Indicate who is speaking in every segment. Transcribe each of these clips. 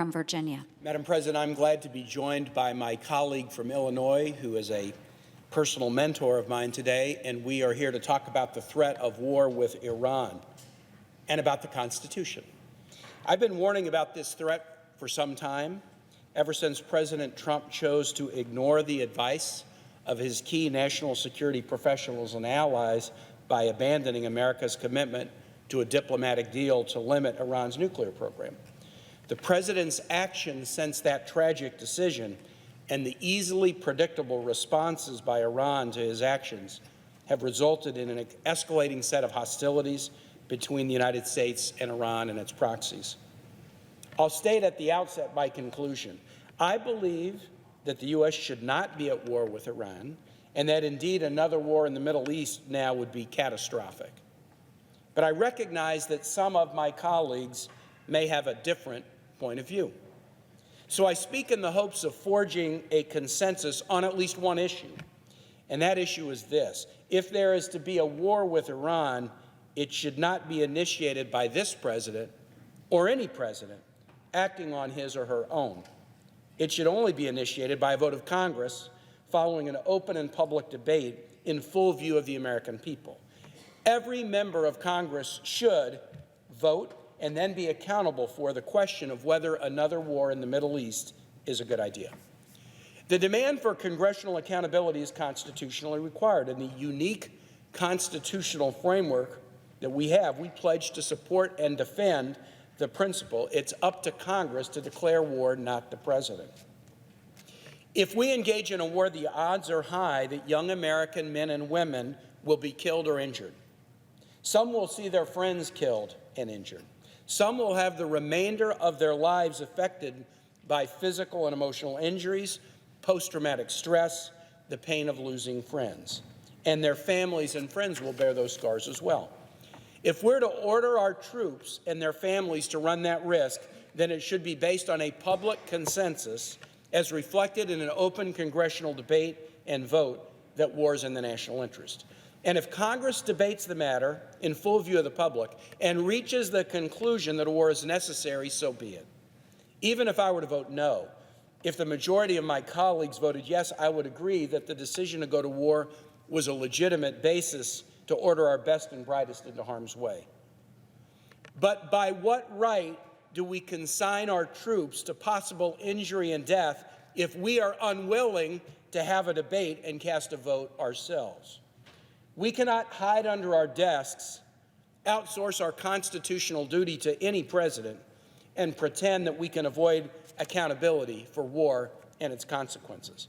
Speaker 1: from Virginia.
Speaker 2: Madam President, I'm glad to be joined by my colleague from Illinois, who is a personal mentor of mine today, and we are here to talk about the threat of war with Iran and about the Constitution. I've been warning about this threat for some time, ever since President Trump chose to ignore the advice of his key national security professionals and allies by abandoning America's commitment to a diplomatic deal to limit Iran's nuclear program. The president's actions since that tragic decision and the easily predictable responses by Iran to his actions have resulted in an escalating set of hostilities between the United States and Iran and its proxies. I'll state at the outset my conclusion. I believe that the U.S. should not be at war with Iran, and that indeed another war in the Middle East now would be catastrophic. But I recognize that some of my colleagues may have a different point of view. So I speak in the hopes of forging a consensus on at least one issue, and that issue is this. If there is to be a war with Iran, it should not be initiated by this president or any president acting on his or her own. It should only be initiated by a vote of Congress following an open and public debate in full view of the American people. Every member of Congress should vote and then be accountable for the question of whether another war in the Middle East is a good idea. The demand for congressional accountability is constitutionally required. In the unique constitutional framework that we have, we pledge to support and defend the principle. It's up to Congress to declare war, not the president. If we engage in a war, the odds are high that young American men and women will be killed or injured. Some will see their friends killed and injured. Some will have the remainder of their lives affected by physical and emotional injuries, post-traumatic stress, the pain of losing friends. And their families and friends will bear those scars as well. If we're to order our troops and their families to run that risk, then it should be based on a public consensus as reflected in an open congressional debate and vote that war is in the national interest. And if Congress debates the matter in full view of the public and reaches the conclusion that a war is necessary, so be it. Even if I were to vote no, if the majority of my colleagues voted yes, I would agree that the decision to go to war was a legitimate basis to order our best and brightest into harm's way. But by what right do we consign our troops to possible injury and death if we are unwilling to have a debate and cast a vote ourselves? We cannot hide under our desks, outsource our constitutional duty to any president, and pretend that we can avoid accountability for war and its consequences.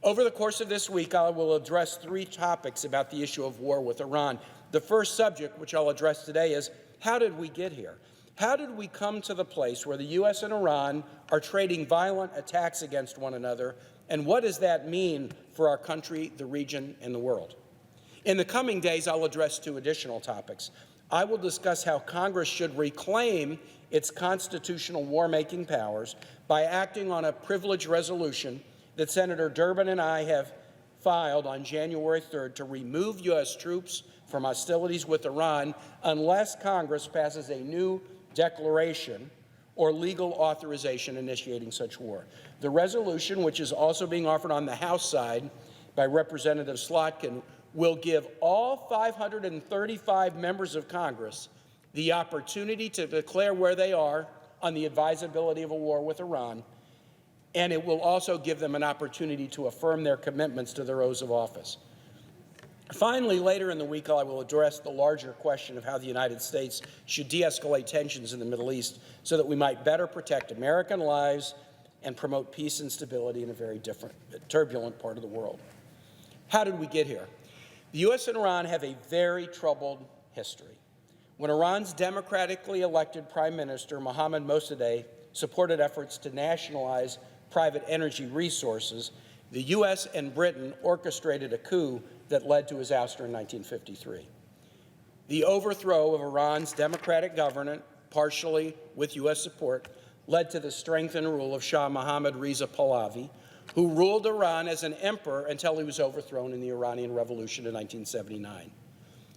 Speaker 2: Over the course of this week, I will address three topics about the issue of war with Iran. The first subject, which I'll address today, is how did we get here? How did we come to the place where the U.S. and Iran are trading violent attacks against one another, and what does that mean for our country, the region, and the world? In the coming days, I'll address two additional topics. I will discuss how Congress should reclaim its constitutional war-making powers by acting on a privileged resolution that Senator Durbin and I have filed on January 3rd to remove U.S. troops from hostilities with Iran unless Congress passes a new declaration or legal authorization initiating such war. The resolution, which is also being offered on the House side by Representative Slotkin, will give all 535 members of Congress the opportunity to declare where they are on the advisability of a war with Iran, and it will also give them an opportunity to affirm their commitments to their oaths of office. Finally, later in the week, I will address the larger question of how the United States should de-escalate tensions in the Middle East so that we might better protect American lives and promote peace and stability in a very turbulent part of the world. How did we get here? The U.S. and Iran have a very troubled history. When Iran's democratically elected Prime Minister, Mohammad Mossadegh, supported efforts to nationalize private energy resources, the U.S. and Britain orchestrated a coup that led to his ouster in 1953. The overthrow of Iran's democratic government, partially with U.S. support, led to the strength and rule of Shah Mohammad Reza Pahlavi, who ruled Iran as an emperor until he was overthrown in the Iranian Revolution in 1979.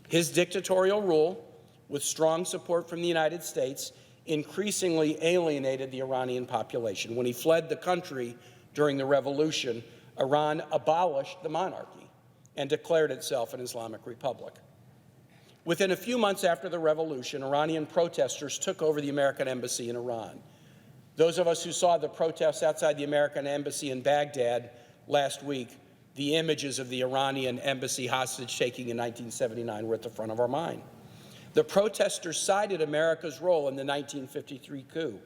Speaker 2: His dictatorial rule, with strong support from the United States, increasingly alienated the Iranian population. When he fled the country during the revolution, Iran abolished the monarchy and declared itself an Islamic republic. Within a few months after the revolution, Iranian protesters took over the American embassy in Iran. Those of us who saw the protests outside the American embassy in Baghdad last week, the images of the Iranian embassy hostage-taking in 1979 were at the front of our mind. The protesters cited America's role in the 1953 coup,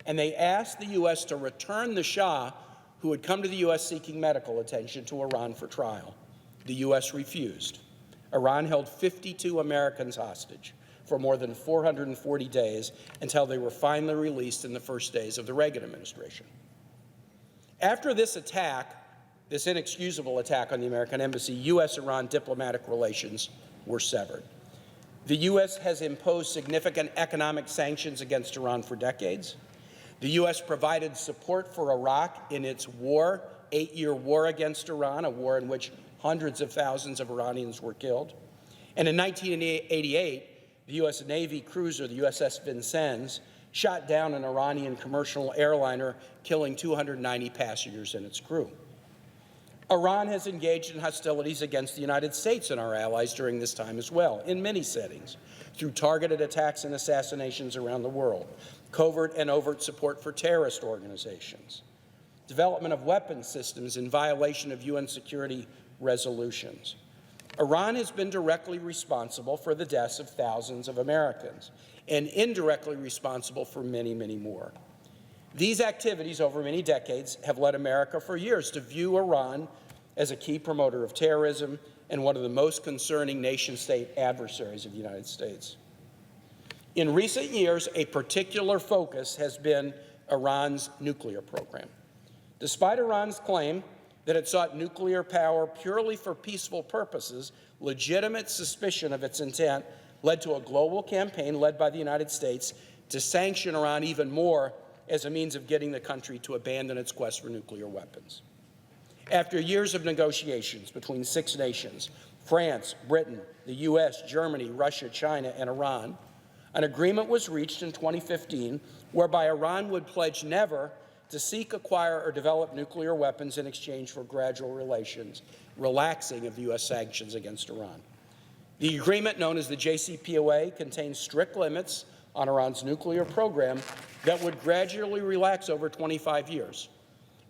Speaker 2: and they asked the U.S. to return the Shah, who had come to the U.S. seeking medical attention, to Iran for trial. The U.S. refused. Iran held 52 Americans hostage for more than 440 days until they were finally released in the first days of the Reagan administration. After this attack, this inexcusable attack on the American embassy, U.S.-Iran diplomatic relations were severed. The U.S. has imposed significant economic sanctions against Iran for decades. The U.S. provided support for Iraq in its war, 8-year war against Iran, a war in which hundreds of thousands of Iranians were killed. And in 1988, the U.S. Navy cruiser, the USS Vincennes, shot down an Iranian commercial airliner, killing 290 passengers and its crew. Iran has engaged in hostilities against the United States and our allies during this time as well, in many settings, through targeted attacks and assassinations around the world, covert and overt support for terrorist organizations, development of weapons systems in violation of UN security resolutions. Iran has been directly responsible for the deaths of thousands of Americans and indirectly responsible for many, many more. These activities over many decades have led America for years to view Iran as a key promoter of terrorism and one of the most concerning nation-state adversaries of the United States. In recent years, a particular focus has been Iran's nuclear program. Despite Iran's claim that it sought nuclear power purely for peaceful purposes, legitimate suspicion of its intent led to a global campaign led by the United States to sanction Iran even more as a means of getting the country to abandon its quest for nuclear weapons. After years of negotiations between 6 nations, France, Britain, the U.S., Germany, Russia, China, and Iran, an agreement was reached in 2015 whereby Iran would pledge never to seek, acquire, or develop nuclear weapons in exchange for gradual relaxing of the U.S. sanctions against Iran. The agreement, known as the JCPOA, contains strict limits on Iran's nuclear program that would gradually relax over 25 years.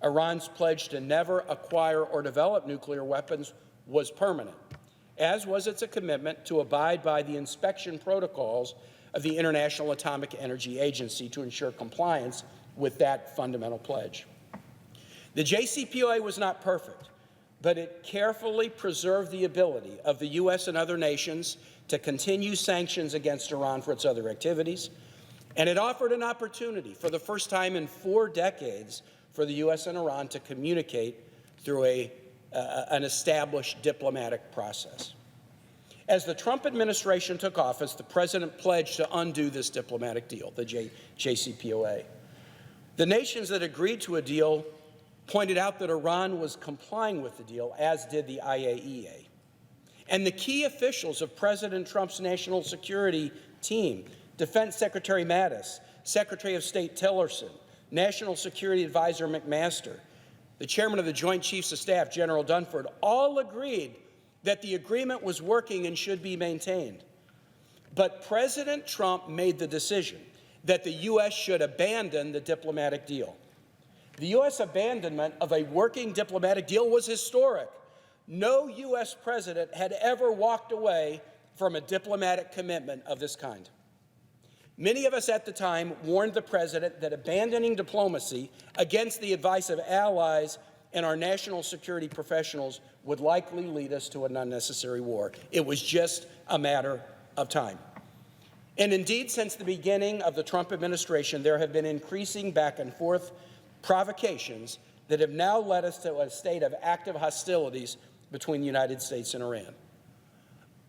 Speaker 2: Iran's pledge to never acquire or develop nuclear weapons was permanent, as was its commitment to abide by the inspection protocols of the International Atomic Energy Agency to ensure compliance with that fundamental pledge. The JCPOA was not perfect, but it carefully preserved the ability of the U.S. and other nations to continue sanctions against Iran for its other activities, and it offered an opportunity for the first time in 4 decades for the U.S. and Iran to communicate through an established diplomatic process. As the Trump administration took office, the president pledged to undo this diplomatic deal, the JCPOA. The nations that agreed to a deal pointed out that Iran was complying with the deal, as did the IAEA. And the key officials of President Trump's national security team, Defense Secretary Mattis, Secretary of State Tillerson, National Security Advisor McMaster, the chairman of the Joint Chiefs of Staff, General Dunford, all agreed that the agreement was working and should be maintained. But President Trump made the decision that the U.S. should abandon the diplomatic deal. The U.S. abandonment of a working diplomatic deal was historic. No U.S. president had ever walked away from a diplomatic commitment of this kind. Many of us at the time warned the president that abandoning diplomacy against the advice of allies and our national security professionals would likely lead us to an unnecessary war. It was just a matter of time. And indeed, since the beginning of the Trump administration, there have been increasing back and forth provocations that have now led us to a state of active hostilities between the United States and Iran.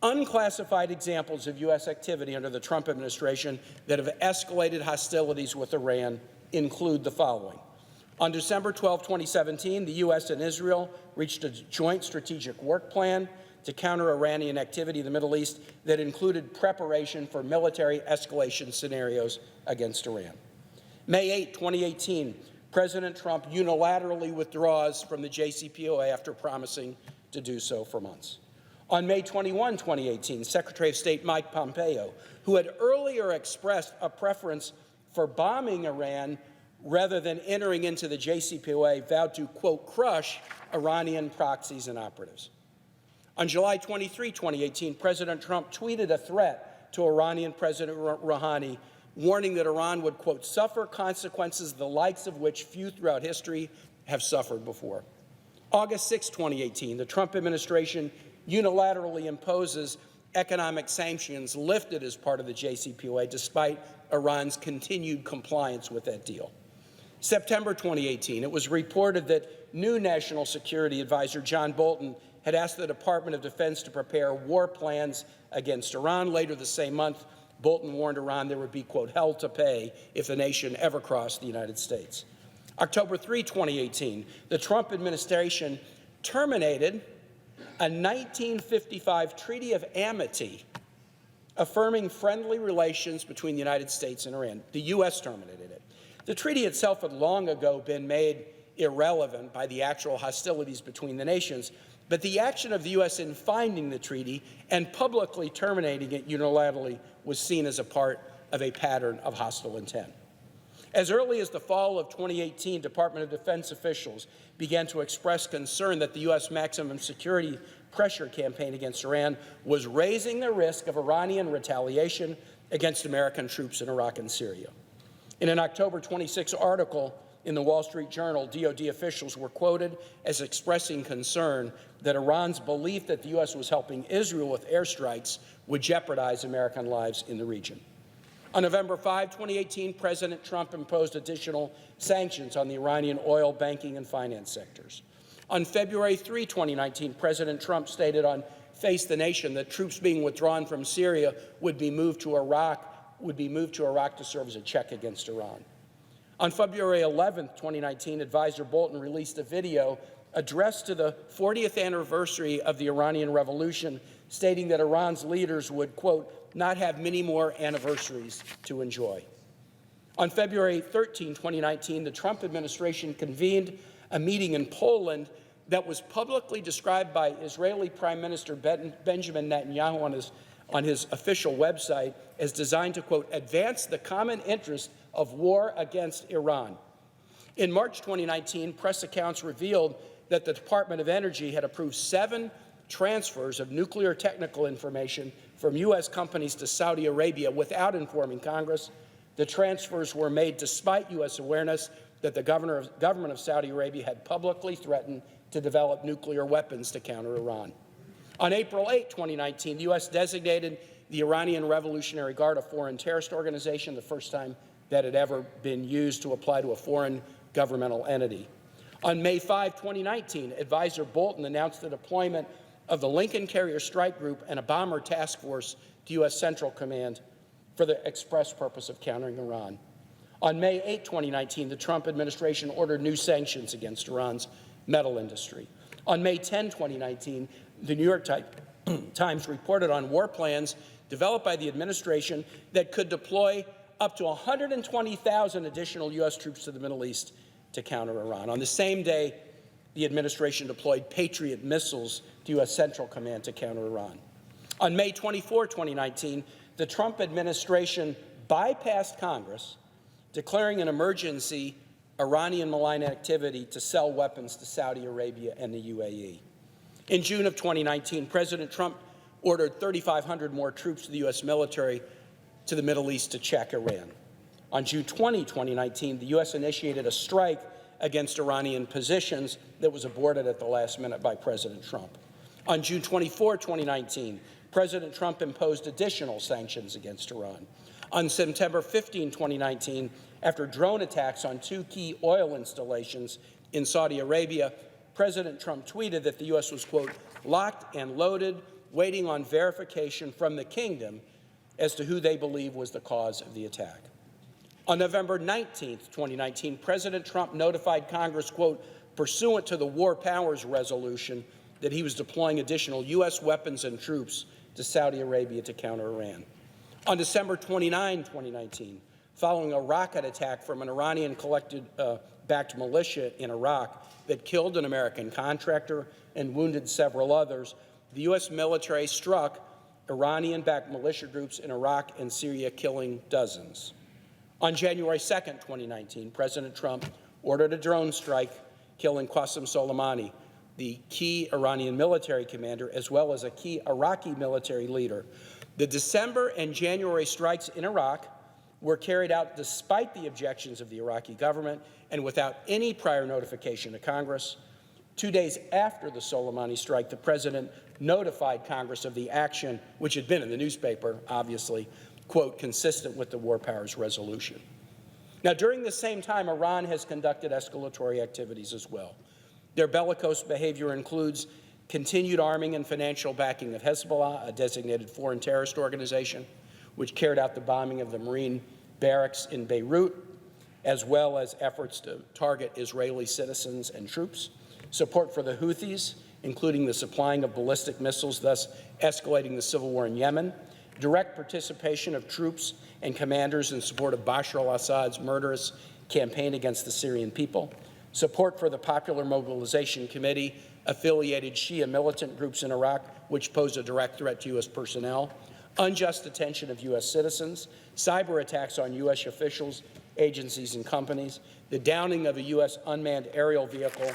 Speaker 2: Unclassified examples of U.S. activity under the Trump administration that have escalated hostilities with Iran include the following. On December 12, 2017, the U.S. and Israel reached a joint strategic work plan to counter Iranian activity in the Middle East that included preparation for military escalation scenarios against Iran. May 8, 2018, President Trump unilaterally withdraws from the JCPOA after promising to do so for months. On May 21, 2018, Secretary of State Mike Pompeo, who had earlier expressed a preference for bombing Iran rather than entering into the JCPOA, vowed to, quote, crush Iranian proxies and operatives. On July 23, 2018, President Trump tweeted a threat to Iranian President Rouhani, warning that Iran would, quote, suffer consequences the likes of which few throughout history have suffered before. August 6, 2018, the Trump administration unilaterally imposes economic sanctions lifted as part of the JCPOA, despite Iran's continued compliance with that deal. September 2018, it was reported that new National Security Advisor John Bolton had asked the Department of Defense to prepare war plans against Iran. Later the same month, Bolton warned Iran there would be, quote, hell to pay if the nation ever crossed the United States. October 3, 2018, the Trump administration terminated a 1955 Treaty of Amity affirming friendly relations between the United States and Iran. The U.S. terminated it. The treaty itself had long ago been made irrelevant by the actual hostilities between the nations, but the action of the U.S. in finding the treaty and publicly terminating it unilaterally was seen as a part of a pattern of hostile intent. As early as the fall of 2018, Department of Defense officials began to express concern that the U.S. maximum security pressure campaign against Iran was raising the risk of Iranian retaliation against American troops in Iraq and Syria. In an October 26 article in the Wall Street Journal, DoD officials were quoted as expressing concern that Iran's belief that the U.S. was helping Israel with airstrikes would jeopardize American lives in the region. On November 5, 2018, President Trump imposed additional sanctions on the Iranian oil, banking, and finance sectors. On February 3, 2019, President Trump stated on Face the Nation that troops being withdrawn from Syria would be moved to Iraq to serve as a check against Iran. On February 11, 2019, Advisor Bolton released a video addressed to the 40th anniversary of the Iranian Revolution, stating that Iran's leaders would, quote, not have many more anniversaries to enjoy. On February 13, 2019, the Trump administration convened a meeting in Poland that was publicly described by Israeli Prime Minister Benjamin Netanyahu on his official website as designed to, quote, advance the common interest of war against Iran. In March 2019, press accounts revealed that the Department of Energy had approved 7 transfers of nuclear technical information from U.S. companies to Saudi Arabia without informing Congress. The transfers were made despite U.S. awareness that the government of Saudi Arabia had publicly threatened to develop nuclear weapons to counter Iran. On April 8, 2019, the U.S. designated the Iranian Revolutionary Guard a foreign terrorist organization, the first time that had ever been used to apply to a foreign governmental entity. On May 5, 2019, Advisor Bolton announced the deployment of the Lincoln Carrier Strike Group and a bomber task force to U.S. Central Command for the express purpose of countering Iran. On May 8, 2019, the Trump administration ordered new sanctions against Iran's metal industry. On May 10, 2019, the New York Times reported on war plans developed by the administration that could deploy up to 120,000 additional U.S. troops to the Middle East to counter Iran. On the same day, the administration deployed Patriot missiles to U.S. Central Command to counter Iran. On May 24, 2019, the Trump administration bypassed Congress, declaring an emergency Iranian malign activity to sell weapons to Saudi Arabia and the UAE. In June of 2019, President Trump ordered 3,500 more troops to the U.S. military to the Middle East to check Iran. On June 20, 2019, the U.S. initiated a strike against Iranian positions that was aborted at the last minute by President Trump. On June 24, 2019, President Trump imposed additional sanctions against Iran. On September 15, 2019, after drone attacks on 2 key oil installations in Saudi Arabia, President Trump tweeted that the U.S. was, quote, locked and loaded, waiting on verification from the kingdom as to who they believe was the cause of the attack. On November 19, 2019, President Trump notified Congress, quote, pursuant to the War Powers Resolution, that he was deploying additional U.S. weapons and troops to Saudi Arabia to counter Iran. On December 29, 2019, following a rocket attack from an Iranian-backed militia in Iraq that killed an American contractor and wounded several others, the U.S. military struck Iranian-backed militia groups in Iraq and Syria, killing dozens. On January 2, 2019, President Trump ordered a drone strike, killing Qasem Soleimani, the key Iranian military commander, as well as a key Iraqi military leader. The December and January strikes in Iraq were carried out despite the objections of the Iraqi government and without any prior notification to Congress. 2 days after the Soleimani strike, the president notified Congress of the action, which had been in the newspaper, obviously, quote, consistent with the War Powers Resolution. Now, during the same time, Iran has conducted escalatory activities as well. Their bellicose behavior includes continued arming and financial backing of Hezbollah, a designated foreign terrorist organization, which carried out the bombing of the Marine barracks in Beirut, as well as efforts to target Israeli citizens and troops, support for the Houthis, including the supplying of ballistic missiles, thus escalating the civil war in Yemen, direct participation of troops and commanders in support of Bashar al-Assad's murderous campaign against the Syrian people, support for the Popular Mobilization Committee, affiliated Shia militant groups in Iraq, which pose a direct threat to U.S. personnel, unjust detention of U.S. citizens, cyber attacks on U.S. officials, agencies, and companies, the downing of a U.S. unmanned aerial vehicle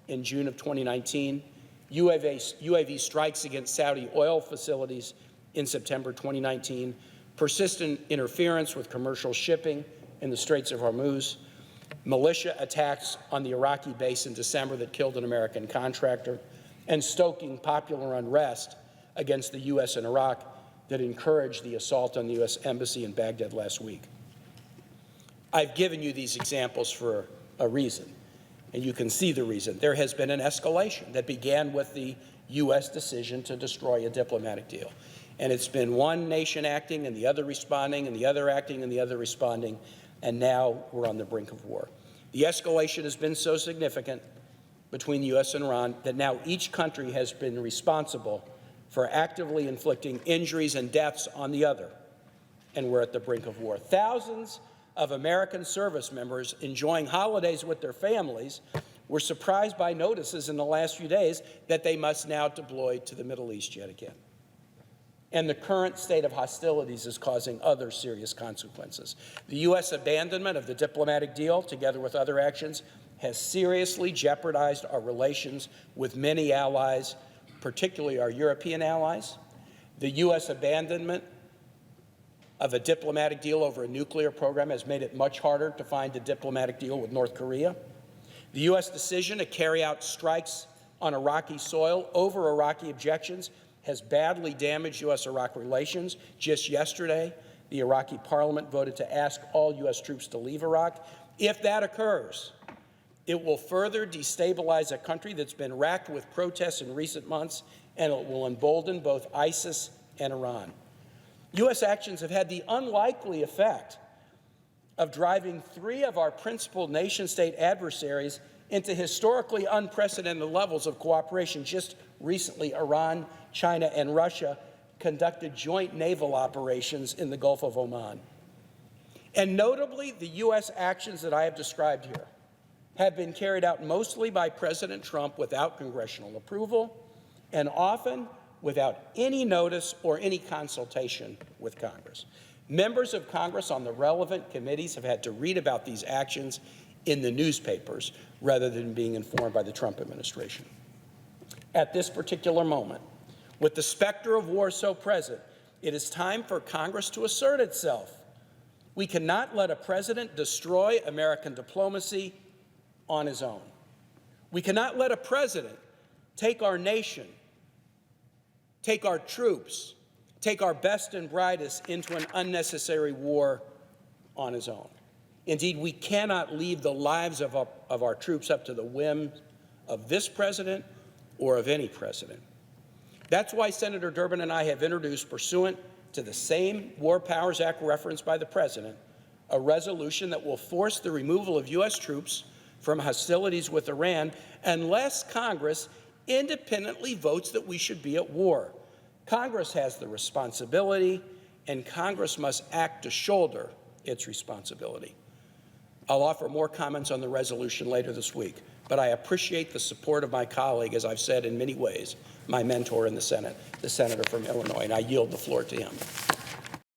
Speaker 2: in June of 2019, UAV strikes against Saudi oil facilities in September 2019, persistent interference with commercial shipping in the Straits of Hormuz, militia attacks on the Iraqi base in December that killed an American contractor, and stoking popular unrest against the U.S. and Iraq that encouraged the assault on the U.S. Embassy in Baghdad last week. I've given you these examples for a reason, and you can see the reason. There has been an escalation that began with the U.S. decision to destroy a diplomatic deal. And it's been one nation acting and the other responding and the other acting and the other responding, and now we're on the brink of war. The escalation has been so significant between the U.S. and Iran that now each country has been responsible for actively inflicting injuries and deaths on the other, and we're at the brink of war. Thousands of American service members enjoying holidays with their families were surprised by notices in the last few days that they must now deploy to the Middle East yet again. And the current state of hostilities is causing other serious consequences. The U.S. abandonment of the diplomatic deal, together with other actions, has seriously jeopardized our relations with many allies, particularly our European allies. The U.S. abandonment of a diplomatic deal over a nuclear program has made it much harder to find a diplomatic deal with North Korea. The U.S. decision to carry out strikes on Iraqi soil over Iraqi objections has badly damaged U.S.-Iraq relations. Just yesterday, the Iraqi parliament voted to ask all U.S. troops to leave Iraq. If that occurs, it will further destabilize a country that's been racked with protests in recent months, and it will embolden both ISIS and Iran. U.S. actions have had the unlikely effect of driving three of our principal nation-state adversaries into historically unprecedented levels of cooperation. Just recently, Iran, China, and Russia conducted joint naval operations in the Gulf of Oman. And notably, the U.S. actions that I have described here have been carried out mostly by President Trump without congressional approval and often without any notice or any consultation with Congress. Members of Congress on the relevant committees have had to read about these actions in the newspapers rather than being informed by the Trump administration. At this particular moment, with the specter of war so present, it is time for Congress to assert itself. We cannot let a president destroy American diplomacy on his own. We cannot let a president take our nation, take our troops, take our best and brightest into an unnecessary war on his own. Indeed, we cannot leave the lives of our troops up to the whim of this president or of any president. That's why Senator Durbin and I have introduced, pursuant to the same War Powers Act referenced by the president, a resolution that will force the removal of U.S. troops from hostilities with Iran unless Congress independently votes that we should be at war. Congress has the responsibility, and Congress must act to shoulder its responsibility. I'll offer more comments on the resolution later this week, but I appreciate the support of my colleague, as I've said in many ways, my mentor in the Senate, the senator from Illinois, and I yield the floor to him.